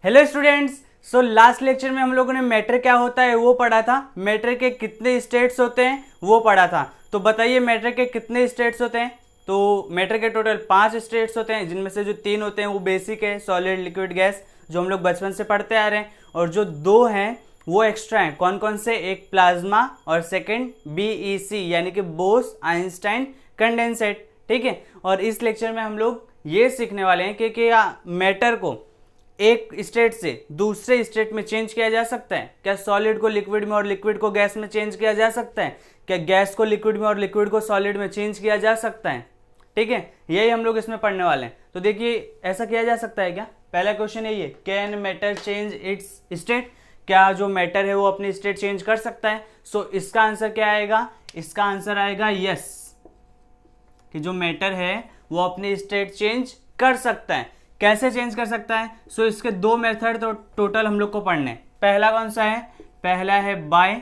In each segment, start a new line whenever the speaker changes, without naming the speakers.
Hello students. So last lecture में हम लोगों ने मैटर क्या होता है वो पढ़ा था, मैटर के कितने स्टेट्स होते हैं वो पढ़ा था। तो बताइए मैटर के कितने स्टेट्स होते हैं। तो मैटर के टोटल 5 स्टेट्स होते हैं, जिनमें से जो 3 होते हैं वो बेसिक है, सॉलिड, लिक्विड, गैस, जो हम लोग बचपन से पढ़ते आ रहे हैं, और जो 2 हैं वो एक्स्ट्रा हैं। कौन कौन से? एक प्लाज्मा और सेकेंड बीईसी यानी कि बोस आइंस्टाइन कंडेंसेट। ठीक है। और इस लेक्चर में हम लोग ये सीखने वाले हैं कि क्या मैटर को एक स्टेट से दूसरे स्टेट में चेंज किया जा सकता है? क्या सॉलिड को लिक्विड में और लिक्विड को गैस में चेंज किया जा सकता है? क्या गैस को लिक्विड में और लिक्विड को सॉलिड में चेंज किया जा सकता है? ठीक है, यही हम लोग इसमें पढ़ने वाले हैं। तो देखिए ऐसा किया जा सकता है क्या? पहला क्वेश्चन है ये, can matter change it's state? क्या जो मैटर है वो अपनी स्टेट चेंज कर सकता है? सो इसका आंसर क्या आएगा? इसका आंसर आएगा यस, कि जो मैटर है वो अपनी स्टेट चेंज कर सकता है। कैसे चेंज कर सकता है? सो इसके 2 मेथड तो टोटल हम लोग को पढ़ने हैं। पहला कौन सा है? पहला है बाय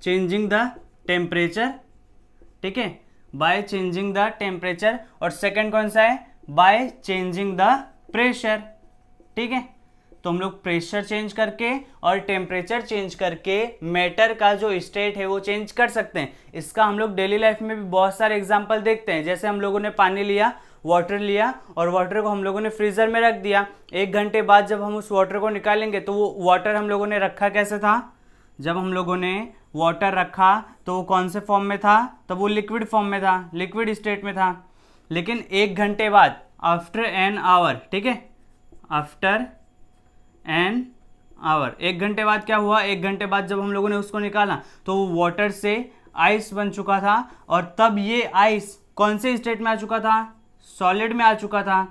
चेंजिंग द टेम्परेचर। ठीक है, बाय चेंजिंग द टेम्परेचर। और सेकंड कौन सा है? By changing the pressure. ठीक है, तो हम लोग प्रेशर चेंज करके और टेम्परेचर चेंज करके मैटर का जो स्टेट है वो चेंज कर सकते हैं। इसका हम लोग डेली लाइफ में भी बहुत सारे एग्जांपल देखते हैं। जैसे हम लोगों ने पानी लिया, वाटर लिया, और वाटर को हम लोगों ने फ्रीजर में रख दिया। 1 घंटे बाद जब हम उस वाटर को निकालेंगे तो वो वाटर हम लोगों ने रखा कैसे था? जब हम लोगों ने वाटर रखा तो वो कौन से फॉर्म में था? तब वो लिक्विड फॉर्म में था, लिक्विड स्टेट में था। लेकिन 1 घंटे बाद, आफ्टर एन आवर, ठीक है, आफ्टर एन आवर, 1 घंटे बाद क्या हुआ? 1 घंटे बाद जब हम लोगों ने उसको निकाला तो वो वाटर से आइस बन चुका था, और तब ये आइस कौन से स्टेट में आ चुका था? सॉलिड में आ चुका था।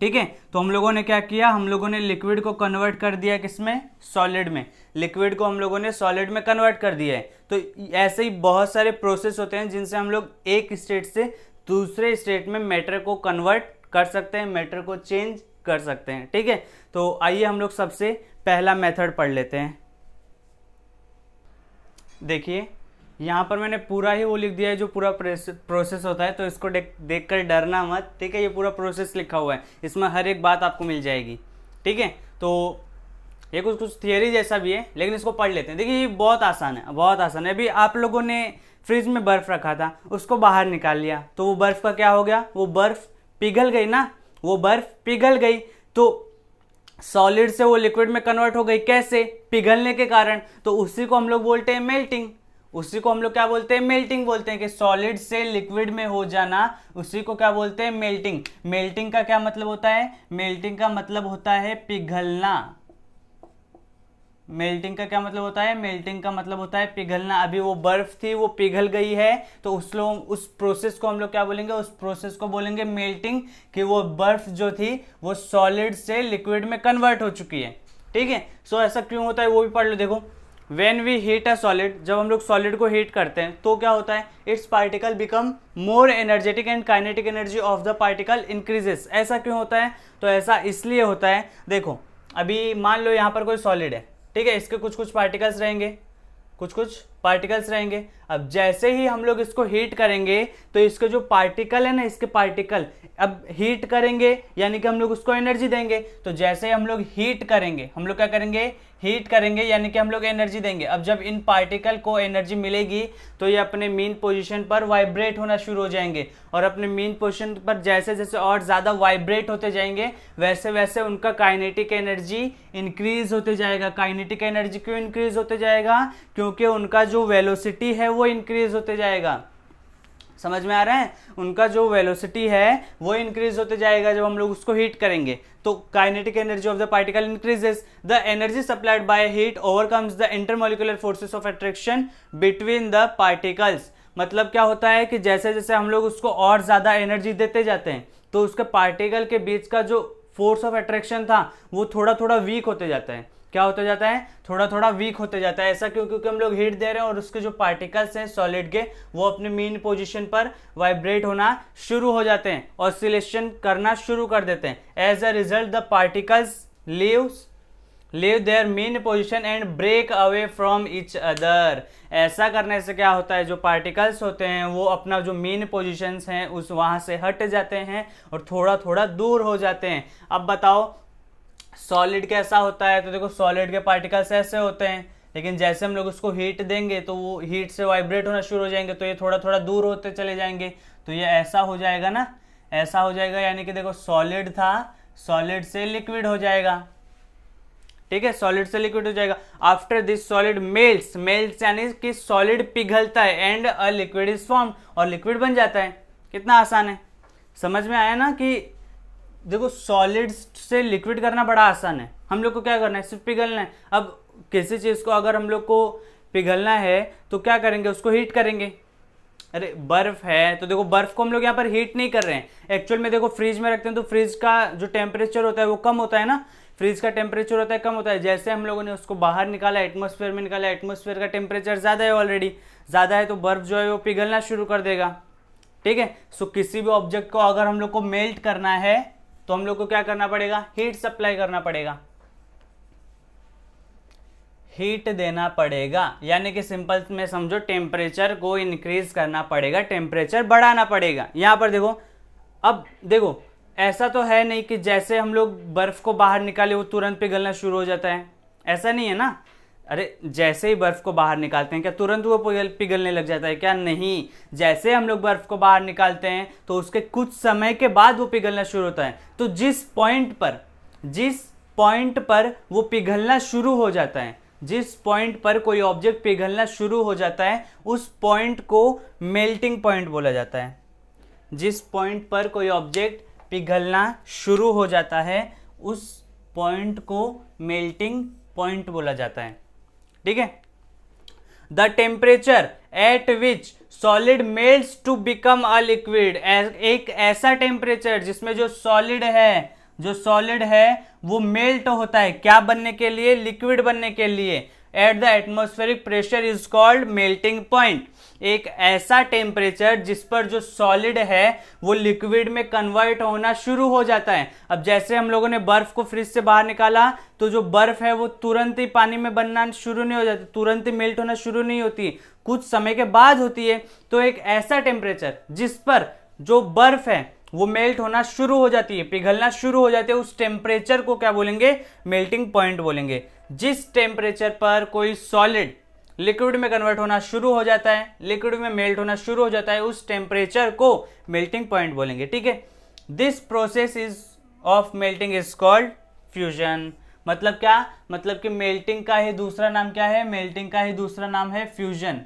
ठीक है, तो हम लोगों ने क्या किया? हम लोगों ने लिक्विड को कन्वर्ट कर दिया किसमें? सॉलिड में। लिक्विड को हम लोगों ने सॉलिड में कन्वर्ट कर दिया है। तो ऐसे ही बहुत सारे प्रोसेस होते हैं जिनसे हम लोग एक स्टेट से दूसरे स्टेट में मैटर को कन्वर्ट कर सकते हैं, मैटर को चेंज कर सकते हैं। ठीक है, तो आइए हम लोग सबसे पहला मेथड पढ़ लेते हैं। देखिए यहाँ पर मैंने पूरा ही वो लिख दिया है जो पूरा प्रोसेस होता है, तो इसको देखकर डरना मत। ठीक है, ये पूरा प्रोसेस लिखा हुआ है, इसमें हर एक बात आपको मिल जाएगी। ठीक है, तो ये कुछ थियरी जैसा भी है, लेकिन इसको पढ़ लेते हैं। देखिए ये बहुत आसान है, बहुत आसान है। अभी आप लोगों ने फ्रिज में बर्फ़ रखा था, उसको बाहर निकाल लिया, तो वो बर्फ़ का क्या हो गया? वो बर्फ़ पिघल गई ना, वो बर्फ़ पिघल गई। तो सॉलिड से वो लिक्विड में कन्वर्ट हो गई। कैसे? पिघलने के कारण। तो उसी को हम लोग बोलते हैं मेल्टिंग। उसी को हम लोग क्या बोलते हैं? मेल्टिंग बोलते हैं, कि सॉलिड से लिक्विड में हो जाना, उसी को क्या बोलते हैं? मेल्टिंग। मेल्टिंग का क्या मतलब होता है? मेल्टिंग का मतलब होता है पिघलना। मेल्टिंग का क्या मतलब होता है? मेल्टिंग का मतलब होता है पिघलना। अभी वो बर्फ थी, वो पिघल गई है, तो उस प्रोसेस को हम लोग क्या बोलेंगे? उस प्रोसेस को बोलेंगे मेल्टिंग, कि वो बर्फ जो थी वो सॉलिड से लिक्विड में कन्वर्ट हो चुकी है। ठीक है, सो ऐसा क्यों होता है वो भी पढ़ लो। देखो, when we heat a solid, जब हम लोग सॉलिड को हीट करते हैं तो क्या होता है? It's particle become more energetic and kinetic energy of the particle increases. ऐसा क्यों होता है? तो ऐसा इसलिए होता है, देखो अभी मान लो यहाँ पर कोई सॉलिड है, ठीक है, इसके कुछ कुछ पार्टिकल्स रहेंगे, कुछ कुछ पार्टिकल्स रहेंगे। अब जैसे ही हम लोग इसको हीट करेंगे तो इसके जो पार्टिकल है ना, इसके पार्टिकल अब हीट करेंगे, यानी कि हम लोग उसको एनर्जी देंगे। तो जैसे ही हम लोग हीट करेंगे, हम लोग क्या करेंगे? हीट करेंगे, यानी कि हम लोग एनर्जी देंगे। अब जब इन पार्टिकल को एनर्जी मिलेगी तो ये अपने मीन पोजीशन पर वाइब्रेट होना शुरू हो जाएंगे, और अपने मीन पोजीशन पर जैसे जैसे और ज़्यादा वाइब्रेट होते जाएंगे वैसे वैसे उनका काइनेटिक एनर्जी इंक्रीज होते जाएगा। काइनेटिक एनर्जी क्यों इंक्रीज होते जाएगा? क्योंकि उनका जो वेलोसिटी है वो इंक्रीज होते जाएगा। समझ में आ रहा है? उनका जो वेलोसिटी है वो इंक्रीज होते जाएगा जब हम लोग उसको हीट करेंगे। तो kinetic energy of the particle increases, the energy supplied by heat overcomes the intermolecular forces of attraction between the particles. मतलब क्या होता है कि जैसे जैसे हम लोग उसको और ज़्यादा एनर्जी देते जाते हैं तो उसके पार्टिकल के बीच का जो फोर्स ऑफ अट्रैक्शन था वो थोड़ा थोड़ा वीक होते जाता है। क्या होता जाता है? थोड़ा थोड़ा वीक होते जाता है। ऐसा क्यों? क्योंकि हम लोग हीट दे रहे हैं और उसके जो पार्टिकल्स हैं सॉलिड के, वो अपने मीन पोजीशन पर वाइब्रेट होना शुरू हो जाते हैं, ऑसिलेशन करना शुरू कर देते हैं। As a result the particles leaves leave their mean position and break away from each other. ऐसा करने से क्या होता है, जो पार्टिकल्स होते हैं वो अपना जो मीन पोजिशंस हैं उस वहाँ से हट जाते हैं और थोड़ा थोड़ा दूर हो जाते हैं। अब बताओ सॉलिड कैसा होता है, तो देखो सॉलिड के पार्टिकल्स ऐसे होते हैं, लेकिन जैसे हम लोग उसको हीट देंगे तो वो हीट से वाइब्रेट होना शुरू हो जाएंगे, तो ये थोड़ा थोड़ा दूर होते चले जाएंगे, तो ये ऐसा हो जाएगा ना, ऐसा हो जाएगा। यानी कि देखो सॉलिड था, सॉलिड से लिक्विड हो जाएगा, ठीक है, सॉलिड से लिक्विड हो जाएगा। After this solid melts, melts यानी कि सॉलिड पिघलता है, and a liquid is form, और लिक्विड बन जाता है। कितना आसान है, समझ में आया ना कि देखो सॉलिड से लिक्विड करना बड़ा आसान है, हम लोग को क्या करना है, सिर्फ पिघलना है। अब किसी चीज को अगर हम लोग को पिघलना है तो क्या करेंगे, उसको हीट करेंगे। अरे बर्फ है तो देखो बर्फ को हम लोग यहाँ पर हीट नहीं कर रहे हैं, एक्चुअल में देखो फ्रिज में रखते हैं तो फ्रिज का जो टेम्परेचर होता है वो कम होता है ना, फ्रिज का टेम्परेचर होता है कम होता है। जैसे हम लोगों ने उसको बाहर निकाला, एटमॉस्फेयर में निकाला, एटमॉस्फेयर का टेम्परेचर ज़्यादा है, ऑलरेडी ज़्यादा है, तो बर्फ जो है वो पिघलना शुरू कर देगा, ठीक है। सो किसी भी ऑब्जेक्ट को अगर हम लोग को मेल्ट करना है तो हम लोग को क्या करना पड़ेगा, हीट सप्लाई करना पड़ेगा, हीट देना पड़ेगा। यानी कि सिंपल में समझो टेम्परेचर को इंक्रीज करना पड़ेगा, टेम्परेचर बढ़ाना पड़ेगा। यहां पर देखो, अब देखो ऐसा तो है नहीं कि जैसे हम लोग बर्फ को बाहर निकाले वो तुरंत पिघलना शुरू हो जाता है, ऐसा नहीं है ना। अरे जैसे ही बर्फ को बाहर निकालते हैं क्या तुरंत वो पिघलने लग जाता है क्या, नहीं। जैसे हम लोग बर्फ को बाहर निकालते हैं तो उसके कुछ समय के बाद वो पिघलना शुरू होता है। तो जिस पॉइंट पर वो पिघलना शुरू हो जाता है, जिस पॉइंट पर कोई ऑब्जेक्ट पिघलना शुरू हो जाता है उस पॉइंट को मेल्टिंग पॉइंट बोला जाता है। जिस पॉइंट पर कोई ऑब्जेक्ट पिघलना शुरू हो जाता है उस पॉइंट को मेल्टिंग पॉइंट बोला जाता है, ठीक है। The temperature at which solid melts to become a liquid, एक ऐसा टेम्परेचर जिसमें जो सॉलिड है वो मेल्ट होता है, क्या बनने के लिए, लिक्विड बनने के लिए। Eight the atmospheric pressure is called melting point. एक ऐसा टेम्परेचर जिस पर जो सॉलिड है वो लिक्विड में कन्वर्ट होना शुरू हो जाता है। अब जैसे हम लोगों ने बर्फ को फ्रिज से बाहर निकाला तो जो बर्फ है वो तुरंत ही पानी में बनना शुरू नहीं हो जाती, तुरंत ही मेल्ट होना शुरू नहीं होती, कुछ समय के बाद होती है। तो एक ऐसा टेम्परेचर जिस पर जो बर्फ है वो मेल्ट होना शुरू हो जाती है, पिघलना शुरू हो जाती है, उस टेम्परेचर को क्या बोलेंगे, मेल्टिंग पॉइंट बोलेंगे। जिस टेम्परेचर पर कोई सॉलिड लिक्विड में कन्वर्ट होना शुरू हो जाता है, लिक्विड में मेल्ट होना शुरू हो जाता है, उस टेम्परेचर को मेल्टिंग पॉइंट बोलेंगे, ठीक है। This process is of melting is called fusion. मतलब क्या, मतलब कि मेल्टिंग का ही दूसरा नाम क्या है, मेल्टिंग का ही दूसरा नाम है फ्यूजन,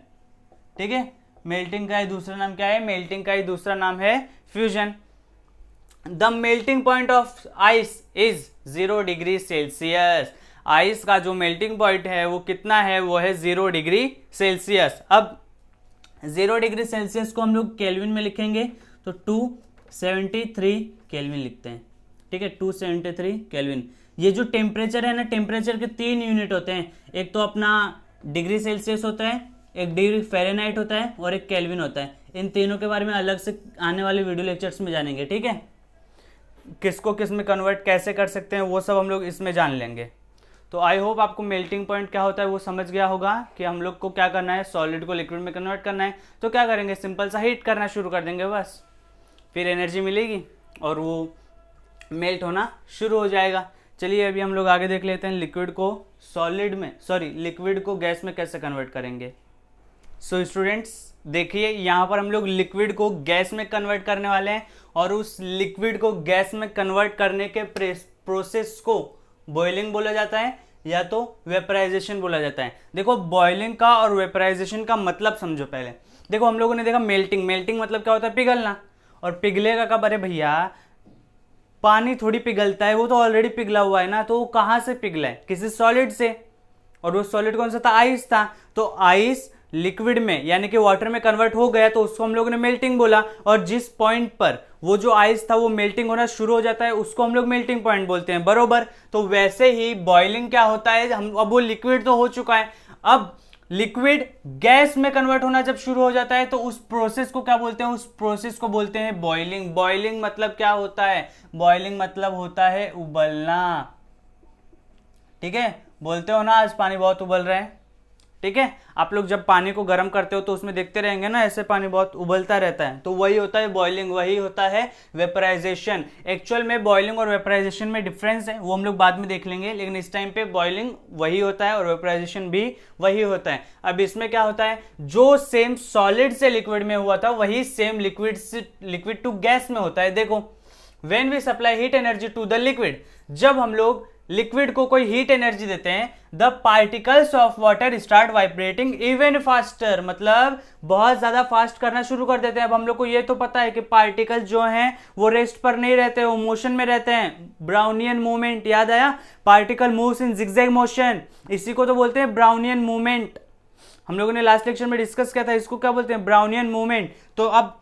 ठीक है। मेल्टिंग का ही दूसरा नाम क्या है, मेल्टिंग का ही दूसरा नाम है fusion. The melting point of ice is 0 degree Celsius. Ice का जो मेल्टिंग पॉइंट है वो कितना है, वो है 0 डिग्री सेल्सियस। अब 0 डिग्री सेल्सियस को हम लोग केल्विन में लिखेंगे तो 273 केल्विन लिखते हैं, ठीक है, 273 केल्विन। ये जो टेम्परेचर है ना, टेम्परेचर के 3 यूनिट होते हैं, एक तो अपना डिग्री सेल्सियस होता है, एक डिग्री फ़ारेनहाइट होता है और एक केल्विन होता है। इन तीनों के बारे में अलग से आने वाले वीडियो लेक्चर्स में जानेंगे, ठीक है। किसको किस में कन्वर्ट कैसे कर सकते हैं वो सब हम लोग इसमें जान लेंगे। तो आई होप आपको मेल्टिंग पॉइंट क्या होता है वो समझ गया होगा कि हम लोग को क्या करना है, सॉलिड को लिक्विड में कन्वर्ट करना है। तो क्या करेंगे, सिंपल सा हीट करना शुरू कर देंगे बस, फिर एनर्जी मिलेगी और वो मेल्ट होना शुरू हो जाएगा। चलिए अभी हम लोग आगे देख लेते हैं लिक्विड को सॉलिड में, लिक्विड को गैस में कैसे कन्वर्ट करेंगे। सो स्टूडेंट्स देखिए, यहाँ पर हम लोग लिक्विड को गैस में कन्वर्ट करने वाले हैं और उस लिक्विड को गैस में कन्वर्ट करने के प्रोसेस को बॉइलिंग बोला जाता है या तो वेपराइजेशन बोला जाता है। देखो बॉइलिंग का और वेपराइजेशन का मतलब समझो पहले। देखो हम लोगों ने देखा मेल्टिंग, मेल्टिंग मतलब क्या होता है, पिघलना। और पिघलेगा कब, अरे भैया पानी थोड़ी पिघलता है, वो तो ऑलरेडी पिघला हुआ है ना, तो वो कहाँ से पिघला है, किसी सॉलिड से। और वो सॉलिड कौन सा था, आइस था। तो आइस लिक्विड में यानी कि वाटर में कन्वर्ट हो गया तो उसको हम लोगों ने मेल्टिंग बोला। और जिस पॉइंट पर वो जो आइस था वो मेल्टिंग होना शुरू हो जाता है उसको हम लोग मेल्टिंग पॉइंट बोलते हैं, बरोबर। तो वैसे ही बॉइलिंग क्या होता है, हम अब वो लिक्विड तो हो चुका है, अब लिक्विड गैस में कन्वर्ट होना जब शुरू हो जाता है तो उस प्रोसेस को क्या बोलते हैं, उस प्रोसेस को बोलते हैं बॉइलिंग। बॉइलिंग मतलब क्या होता है, बॉइलिंग मतलब होता है उबलना, ठीक है, बोलते हो ना आज पानी बहुत उबल रहा है, ठीक है। आप लोग जब पानी को गर्म करते हो तो उसमें देखते रहेंगे ना, ऐसे पानी बहुत उबलता रहता है, तो वही होता है बॉइलिंग, वही होता है वेपराइजेशन। एक्चुअल में बॉइलिंग और वेपराइजेशन में डिफरेंस है, वो हम लोग बाद में देख लेंगे, लेकिन इस टाइम पे बॉइलिंग वही होता है और वेपराइजेशन भी वही होता है। अब इसमें क्या होता है, जो सेम सॉलिड से लिक्विड में हुआ था वही सेम लिक्विड टू गैस में होता है। देखो, when we supply heat energy to the liquid, जब हम लोग लिक्विड को कोई हीट एनर्जी देते हैं, the particles of water start vibrating even faster, मतलब बहुत ज्यादा फास्ट करना शुरू कर देते हैं। अब हम लोग को ये तो पता है कि पार्टिकल जो हैं वो रेस्ट पर नहीं रहते, वो मोशन में रहते हैं। ब्राउनियन मूवमेंट याद आया, particle moves in zigzag motion, इसी को तो बोलते हैं ब्राउनियन मूवमेंट। हम लोगों ने लास्ट लेक्चर में डिस्कस किया था, इसको क्या बोलते हैं, ब्राउनियन मूवमेंट। तो अब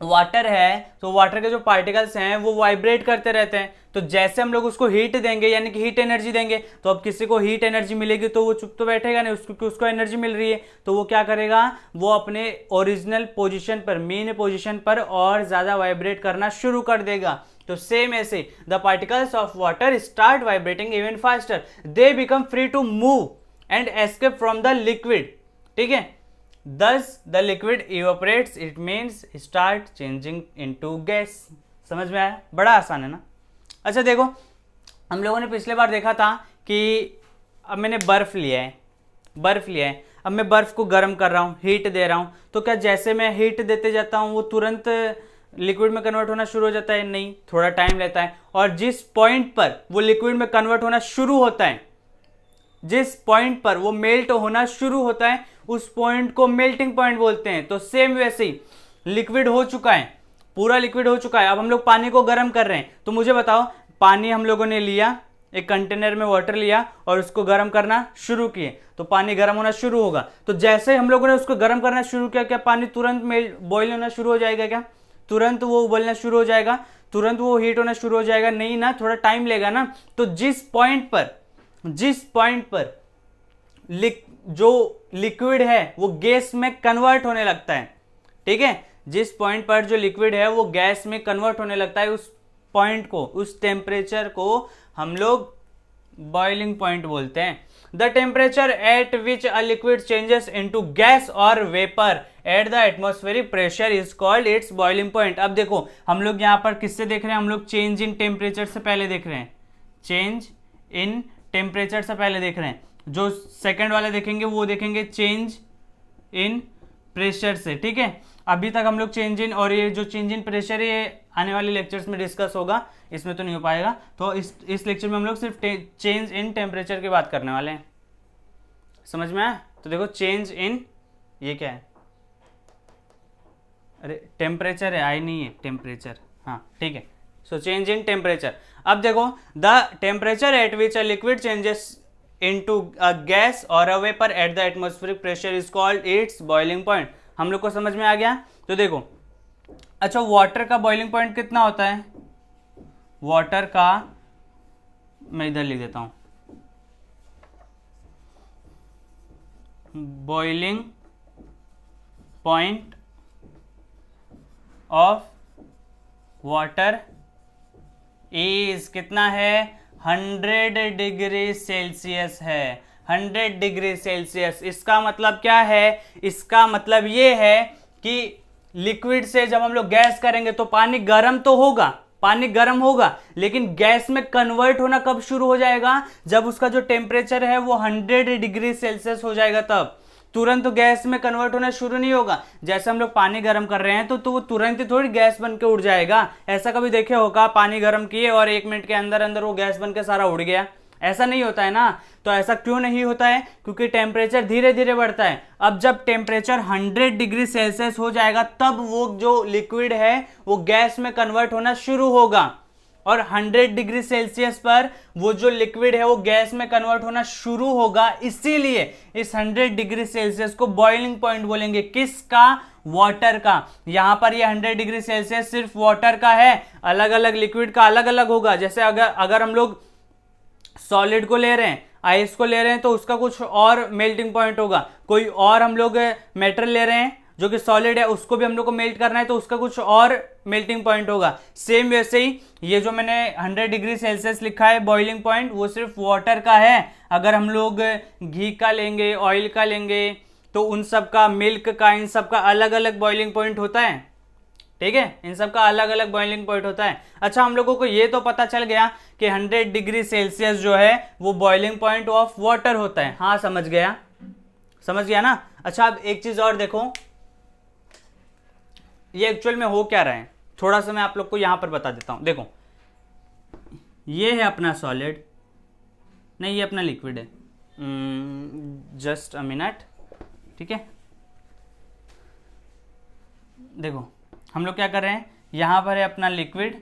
वाटर है, तो वाटर के जो पार्टिकल्स हैं वो वाइब्रेट करते रहते हैं, तो जैसे हम लोग उसको हीट देंगे यानी कि हीट एनर्जी देंगे, तो अब किसी को हीट एनर्जी मिलेगी तो वो चुप तो बैठेगा नहीं, उसको एनर्जी मिल रही है, तो वो क्या करेगा, वो अपने ओरिजिनल पोजीशन पर, मेन पोजीशन पर और ज्यादा वाइब्रेट करना शुरू कर देगा। तो सेम ऐसे the particles of water start vibrating even faster, they become free to move and escape from the liquid, ठीक है। Thus the liquid evaporates, it means start changing into gas। समझ में आया, बड़ा आसान है ना। अच्छा देखो, हम लोगों ने पिछले बार देखा था कि अब मैंने बर्फ लिया है, अब मैं बर्फ को गर्म कर रहा हूँ, हीट दे रहा हूँ, तो क्या जैसे मैं हीट देते जाता हूँ वो तुरंत लिक्विड में कन्वर्ट होना शुरू हो जाता है? नहीं, थोड़ा टाइम लेता है। और जिस पॉइंट पर वो लिक्विड में कन्वर्ट होना शुरू होता है, जिस पॉइंट पर वो मेल्ट होना शुरू होता है, उस पॉइंट को मेल्टिंग पॉइंट बोलते हैं। तो सेम वैसे ही लिक्विड हो चुका है, पूरा लिक्विड हो चुका है, अब हम लोग पानी को गर्म कर रहे हैं। तो मुझे बताओ, पानी हम लोगों ने लिया, एक कंटेनर में वाटर लिया और उसको गर्म करना शुरू किए, तो पानी गर्म होना शुरू होगा। तो जैसे हम लोगों ने उसको गर्म करना शुरू किया, क्या पानी तुरंत बॉईल होना शुरू हो जाएगा? क्या तुरंत वो उबलना शुरू हो जाएगा? तुरंत वो हीट होना शुरू हो जाएगा? नहीं ना, थोड़ा टाइम लेगा ना। तो जिस पॉइंट पर जो लिक्विड है वो गैस में कन्वर्ट होने लगता है, ठीक है, जिस पॉइंट पर जो लिक्विड है वो गैस में कन्वर्ट होने लगता है, उस पॉइंट को, उस टेम्परेचर को हम लोग बॉइलिंग पॉइंट बोलते हैं। The temperature at which a liquid changes into gas और vapour at the atmospheric pressure is called its boiling point. अब देखो, हम लोग यहाँ पर किससे देख रहे हैं, हम लोग चेंज इन टेम्परेचर से पहले देख रहे हैं, चेंज इन टेम्परेचर से पहले देख रहे हैं। जो सेकंड वाले देखेंगे वो देखेंगे चेंज इन प्रेशर से, ठीक है। अभी तक हम लोग चेंज इन, और ये जो चेंज इन प्रेशर है ये आने वाले लेक्चर्स में डिस्कस होगा, इसमें तो नहीं हो पाएगा। तो इस लेक्चर में हम लोग सिर्फ चेंज इन टेम्परेचर की बात करने वाले हैं, समझ में आया? तो देखो, चेंज इन, ये क्या है, अरे टेम्परेचर है, आई नहीं है टेम्परेचर, हाँ ठीक है। So change in temperature. अब देखो, the temperature at which a liquid changes into a gas or a vapor at the atmospheric pressure is called its boiling point। हम लोग को समझ में आ गया? तो देखो, अच्छा वाटर का बॉइलिंग पॉइंट कितना होता है? वाटर का मैं इधर लिख देता हूं, boiling point of water is कितना है? 100 डिग्री सेल्सियस है, 100 डिग्री सेल्सियस। इसका मतलब क्या है? इसका मतलब ये है कि लिक्विड से जब हम लोग गैस करेंगे तो पानी गर्म तो होगा, पानी गर्म होगा, लेकिन गैस में कन्वर्ट होना कब शुरू हो जाएगा? जब उसका जो टेम्परेचर है वो 100 डिग्री सेल्सियस हो जाएगा, तब। तुरंत तो गैस में कन्वर्ट होना शुरू नहीं होगा। जैसे हम लोग पानी गर्म कर रहे हैं तो वो तुरंत ही थोड़ी गैस बन के उड़ जाएगा। ऐसा कभी देखे होगा, पानी गर्म किए और 1 मिनट के अंदर अंदर वो गैस बन के सारा उड़ गया? ऐसा नहीं होता है ना। तो ऐसा क्यों नहीं होता है? क्योंकि टेम्परेचर धीरे धीरे बढ़ता है। अब जब टेम्परेचर 100 डिग्री सेल्सियस हो जाएगा तब वो जो लिक्विड है वो गैस में कन्वर्ट होना शुरू होगा, और 100 डिग्री सेल्सियस पर वो जो लिक्विड है वो गैस में कन्वर्ट होना शुरू होगा। इसीलिए इस 100 डिग्री सेल्सियस को बॉइलिंग पॉइंट बोलेंगे। किसका? वाटर का। यहां पर ये 100 डिग्री सेल्सियस सिर्फ वाटर का है, अलग अलग लिक्विड का अलग अलग होगा। जैसे अगर हम लोग सॉलिड को ले रहे हैं, आइस को ले रहे हैं, तो उसका कुछ और मेल्टिंग पॉइंट होगा। कोई और हम लोग मेटल ले रहे हैं जो कि सॉलिड है उसको भी हम लोग को मेल्ट करना है तो उसका कुछ और मेल्टिंग पॉइंट होगा। सेम वैसे ही ये जो मैंने 100 डिग्री सेल्सियस लिखा है बॉइलिंग पॉइंट, वो सिर्फ वाटर का है। अगर हम लोग घी का लेंगे, ऑयल का लेंगे, तो उन सब का, मिल्क का, इन सब का अलग अलग बॉइलिंग पॉइंट होता है। ठीक है, इन सब का अलग अलग बॉइलिंग पॉइंट होता है। अच्छा, हम लोगों को ये तो पता चल गया कि 100 डिग्री सेल्सियस जो है वो बॉइलिंग पॉइंट ऑफ वाटर होता है। हाँ, समझ गया, समझ गया ना। अच्छा, अब एक चीज और देखो, ये एक्चुअल में हो क्या रहा है, थोड़ा सा मैं आप लोग को यहां पर बता देता हूं। देखो, ये है अपना सॉलिड, नहीं ये अपना लिक्विड है। जस्ट अ मिनट, ठीक है। देखो, हम लोग क्या कर रहे हैं, यहां पर है अपना लिक्विड,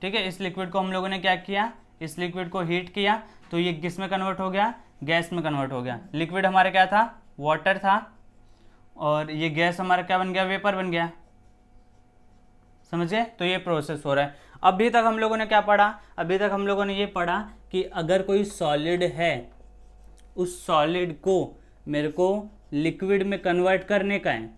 ठीक है। इस लिक्विड को हम लोगों ने क्या किया, इस लिक्विड को हीट किया तो ये किस में कन्वर्ट हो गया, गैस में कन्वर्ट हो गया। लिक्विड हमारा क्या था, वाटर था, और ये गैस हमारा क्या बन गया, वेपर बन गया। समझे, तो ये प्रोसेस हो रहा है। अभी तक हम लोगों ने क्या पढ़ा, अभी तक हम लोगों ने ये पढ़ा कि अगर कोई सॉलिड है, उस सॉलिड को मेरे को लिक्विड में कन्वर्ट करने का है,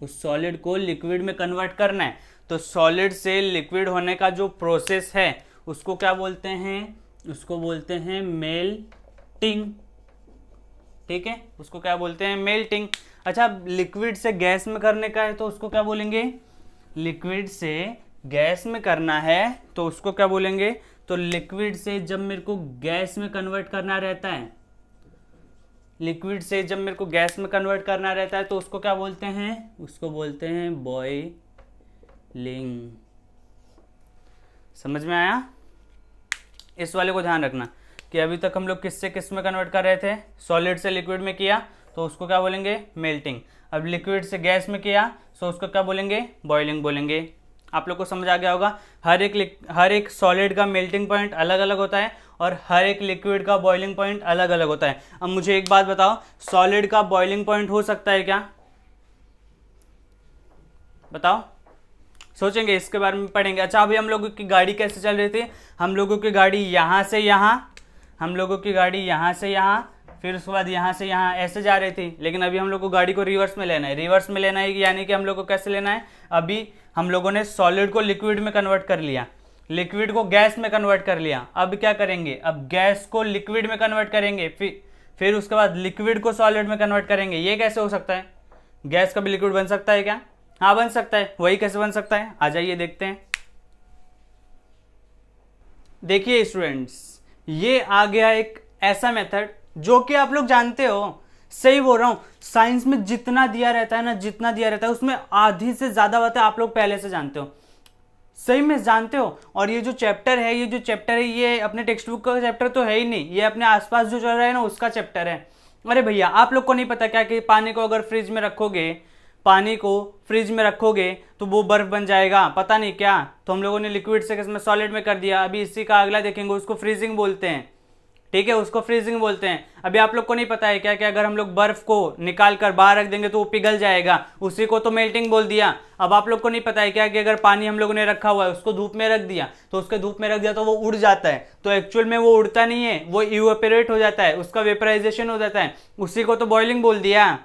उस सॉलिड को लिक्विड में कन्वर्ट करना है। तो सॉलिड से लिक्विड होने का जो प्रोसेस है उसको क्या बोलते हैं, उसको बोलते हैं मेल्टिंग। ठीक है, उसको क्या बोलते हैं, मेल्टिंग। अच्छा, लिक्विड से गैस में करने का है तो उसको क्या बोलेंगे, लिक्विड से गैस में करना है तो उसको क्या बोलेंगे, तो लिक्विड से जब मेरे को गैस में कन्वर्ट करना रहता है, लिक्विड से जब मेरे को गैस में कन्वर्ट करना रहता है तो उसको क्या बोलते हैं, उसको बोलते हैं बॉइलिंग। समझ में आया। इस वाले को ध्यान रखना कि अभी तक हम लोग किससे किस में कन्वर्ट कर रहे थे, सॉलिड से लिक्विड में किया तो उसको क्या बोलेंगे, मेल्टिंग। अब लिक्विड से गैस में किया तो उसको क्या बोलेंगे, बॉइलिंग बोलेंगे। आप लोग को समझ आ गया होगा। हर एक सॉलिड का मेल्टिंग पॉइंट अलग अलग होता है और हर एक लिक्विड का बॉइलिंग पॉइंट अलग अलग होता है। अब मुझे एक बात बताओ, सॉलिड का बॉइलिंग पॉइंट हो सकता है क्या, बताओ, सोचेंगे, इसके बारे में पढ़ेंगे। अच्छा, अभी हम लोगों की गाड़ी कैसे चल रही थी, हम लोगों की गाड़ी यहाँ से यहाँ, हम लोगों की गाड़ी यहाँ से यहाँ, फिर उसके बाद यहाँ से यहाँ ऐसे जा रही थी। लेकिन अभी हम लोग को गाड़ी को रिवर्स में लेना है। रिवर्स में लेना है यानी कि हम लोग को कैसे लेना है, अभी हम लोगों ने सॉलिड को लिक्विड में कन्वर्ट कर लिया, लिक्विड को गैस में कन्वर्ट कर लिया। अब क्या करेंगे, अब गैस को लिक्विड में कन्वर्ट करेंगे, फिर उसके बाद लिक्विड को सॉलिड में कन्वर्ट करेंगे। ये कैसे हो सकता है, गैस का भी लिक्विड बन सकता है क्या, हाँ बन सकता है। वही कैसे बन सकता है, आ जाइए देखते हैं। देखिए स्टूडेंट्स, ये आ गया एक ऐसा मेथड जो कि आप लोग जानते हो, सही बोल रहा हूं, साइंस में जितना दिया रहता है ना, जितना दिया रहता है उसमें आधी से ज्यादा बातें आप लोग पहले से जानते हो, सही में जानते हो। और ये जो चैप्टर है, ये अपने टेक्स्ट बुक का चैप्टर तो है ही नहीं, ये अपने आसपास जो चल रहा है ना उसका चैप्टर है। अरे भैया, आप लोग को नहीं पता क्या कि पानी को अगर फ्रिज में रखोगे, पानी को फ्रिज में रखोगे तो वो बर्फ बन जाएगा, पता नहीं क्या। तो हम लोगों ने लिक्विड से किसमें, सॉलिड में कर दिया। अभी इसी का अगला देखेंगे, उसको फ्रीजिंग बोलते हैं। ठीक है, उसको फ्रीजिंग बोलते हैं। अभी आप लोग को नहीं पता है क्या कि अगर हम लोग बर्फ को निकाल कर बाहर रख देंगे तो वो पिघल जाएगा, उसी को तो मेल्टिंग बोल दिया। अब आप लोग को नहीं पता है क्या कि अगर पानी हम लोगों ने रखा हुआ है, उसको धूप में रख दिया, तो उसके धूप में रख दिया तो वो उड़ जाता है। तो एक्चुअल में वो उड़ता नहीं है, वो इवेपोरेट हो जाता है, उसका वेपराइजेशन हो जाता है, उसी को तो बॉइलिंग बोल दिया।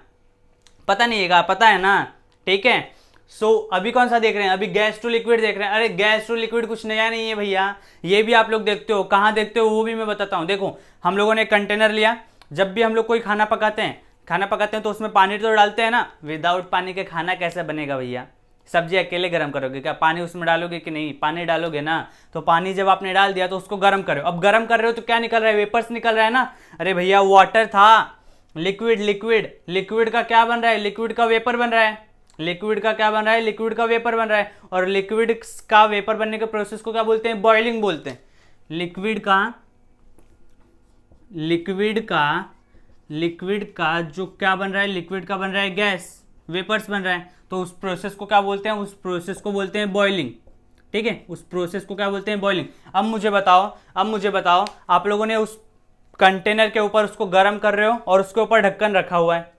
पता नहीं है, पता है ना, ठीक है। सो अभी कौन सा देख रहे हैं, अभी गैस टू लिक्विड देख रहे हैं। अरे गैस टू लिक्विड कुछ नया नहीं है भैया, ये भी आप लोग देखते हो। कहाँ देखते हो वो भी मैं बताता हूँ। देखो, हम लोगों ने कंटेनर लिया, जब भी हम लोग कोई खाना पकाते हैं तो उसमें पानी तो डालते हैं ना। विदाउट पानी के खाना कैसे बनेगा भैया, सब्जी अकेले गर्म करोगे क्या, पानी उसमें डालोगे कि नहीं, पानी डालोगे ना। तो पानी जब आपने डाल दिया तो उसको गर्म करो। अब गर्म कर रहे हो तो क्या निकल रहा है, वेपर्स निकल रहा है ना। अरे भैया, वाटर था, लिक्विड का क्या बन रहा है, लिक्विड का वेपर बन रहा है। लिक्विड का क्या बन रहा है, लिक्विड का वेपर बन रहा है। और लिक्विड का वेपर बनने के प्रोसेस को क्या बोलते हैं, बॉइलिंग बोलते हैं। लिक्विड का जो क्या बन रहा है, लिक्विड का बन रहा है गैस, वेपर्स बन रहा है। तो उस प्रोसेस को क्या बोलते हैं, उस प्रोसेस को बोलते हैं बॉइलिंग। ठीक है, उस प्रोसेस को क्या बोलते हैं, बॉइलिंग। अब मुझे बताओ आप लोगों ने उस कंटेनर के ऊपर उसको गर्म कर रहे हो और उसके ऊपर ढक्कन रखा हुआ है,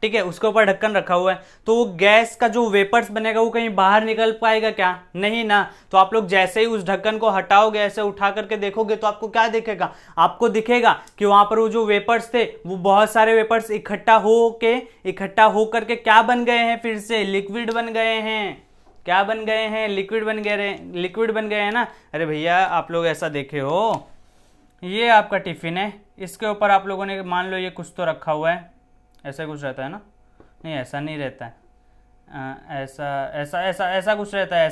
ठीक है, उसके ऊपर ढक्कन रखा हुआ है, तो वो गैस का जो वेपर्स बनेगा वो कहीं बाहर निकल पाएगा क्या? नहीं ना। तो आप लोग जैसे ही उस ढक्कन को हटाओगे, ऐसे उठा करके देखोगे, तो आपको क्या दिखेगा? आपको दिखेगा कि वहां पर वो जो वेपर्स थे, वो बहुत सारे वेपर्स इकट्ठा हो करके क्या बन गए हैं? फिर से लिक्विड बन गए हैं। क्या बन गए हैं? लिक्विड बन गए हैं ना। अरे भैया, आप लोग ऐसा देखे हो, ये आपका टिफिन है, इसके ऊपर आप लोगों ने मान लो ये कुछ तो रखा हुआ है, ऐसा कुछ रहता है ना? नहीं, ऐसा नहीं रहता है, ऐसा ऐसा ऐसा ऐसा कुछ रहता है,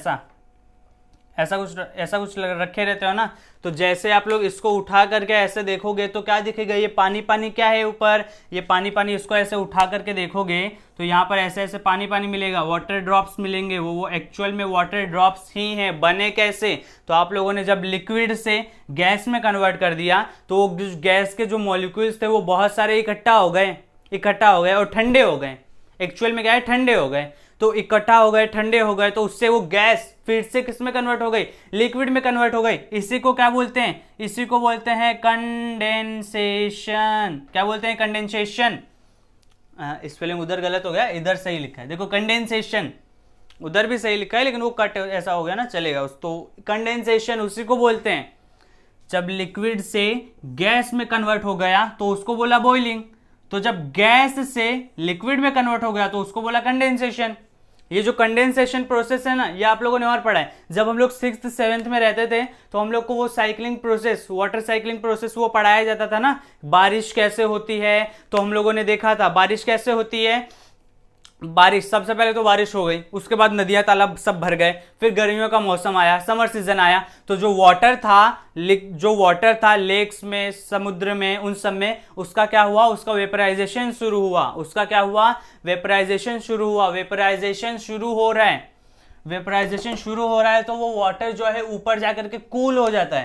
ऐसा कुछ रखे रहते हो ना। तो जैसे आप लोग इसको उठा करके ऐसे देखोगे तो क्या दिखेगा? ये पानी पानी क्या है ऊपर? ये पानी पानी। इसको ऐसे उठा करके देखोगे तो यहाँ पर ऐसे ऐसे पानी पानी मिलेगा, वाटर ड्रॉप्स मिलेंगे। वो एक्चुअल में वाटर ड्रॉप्स ही हैं। बने कैसे? तो आप लोगों ने जब लिक्विड से गैस में कन्वर्ट कर दिया तो गैस के जो मॉलिक्यूल्स थे वो बहुत सारे इकट्ठा हो गए और ठंडे हो गए। एक्चुअल में क्या है? ठंडे हो गए। तो इकट्ठा हो गए, ठंडे हो गए, तो उससे वो गैस फिर से किस में कन्वर्ट हो गई? लिक्विड में कन्वर्ट हो गई। इसी को क्या बोलते हैं? इसी को बोलते हैं कंडेंसेशन। क्या बोलते हैं? कंडेंसेशन। स्पेलिंग उधर गलत हो गया, इधर सही लिखा है, देखो कंडेंसेशन। उधर भी सही लिखा है लेकिन वो कट ऐसा हो गया ना, चलेगा उस। तो कंडेंसेशन उसी को बोलते हैं। जब लिक्विड से गैस में कन्वर्ट हो गया तो उसको बोला बॉइलिंग। तो जब गैस से लिक्विड में कन्वर्ट हो गया तो उसको बोला कंडेंसेशन। ये जो कंडेंसेशन प्रोसेस है ना, ये आप लोगों ने और पढ़ा है। जब हम लोग 6th 7th में रहते थे तो हम लोग को वो cycling process, water cycling process वो पढ़ाया जाता था ना। बारिश कैसे होती है तो हम लोगों ने देखा था बारिश कैसे होती है। बारिश, सबसे पहले तो बारिश हो गई, उसके बाद नदियां तालाब सब भर गए, फिर गर्मियों का मौसम आया, समर सीजन आया, तो जो वाटर था लेक्स में, समुद्र में, उन सब में, उसका क्या हुआ? उसका वेपराइजेशन शुरू हुआ। वेपराइजेशन शुरू हो रहा है तो वो वाटर जो है ऊपर जाकर के कूल हो जाता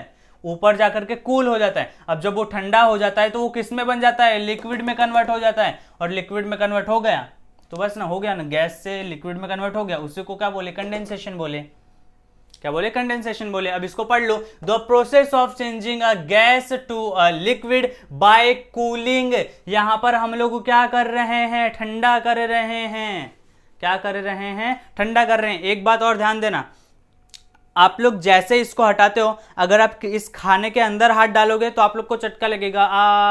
है। अब जब वो ठंडा हो जाता है तो वो किस में बन जाता है? लिक्विड में कन्वर्ट हो जाता है। और लिक्विड में कन्वर्ट हो गया तो बस ना, हो गया ना, गैस से लिक्विड में कन्वर्ट हो गया। उसी को क्या बोले? कंडेंसेशन बोले। क्या बोले? कंडेंसेशन बोले। अब इसको पढ़ लो। The process of changing a gas to a liquid by cooling. यहां पर हम लोग क्या कर रहे हैं? ठंडा कर रहे हैं। क्या कर रहे हैं? ठंडा कर रहे हैं। एक बात और ध्यान देना, आप लोग जैसे इसको हटाते हो, अगर आप इस खाने के अंदर हाथ डालोगे तो आप लोग को चटका लगेगा,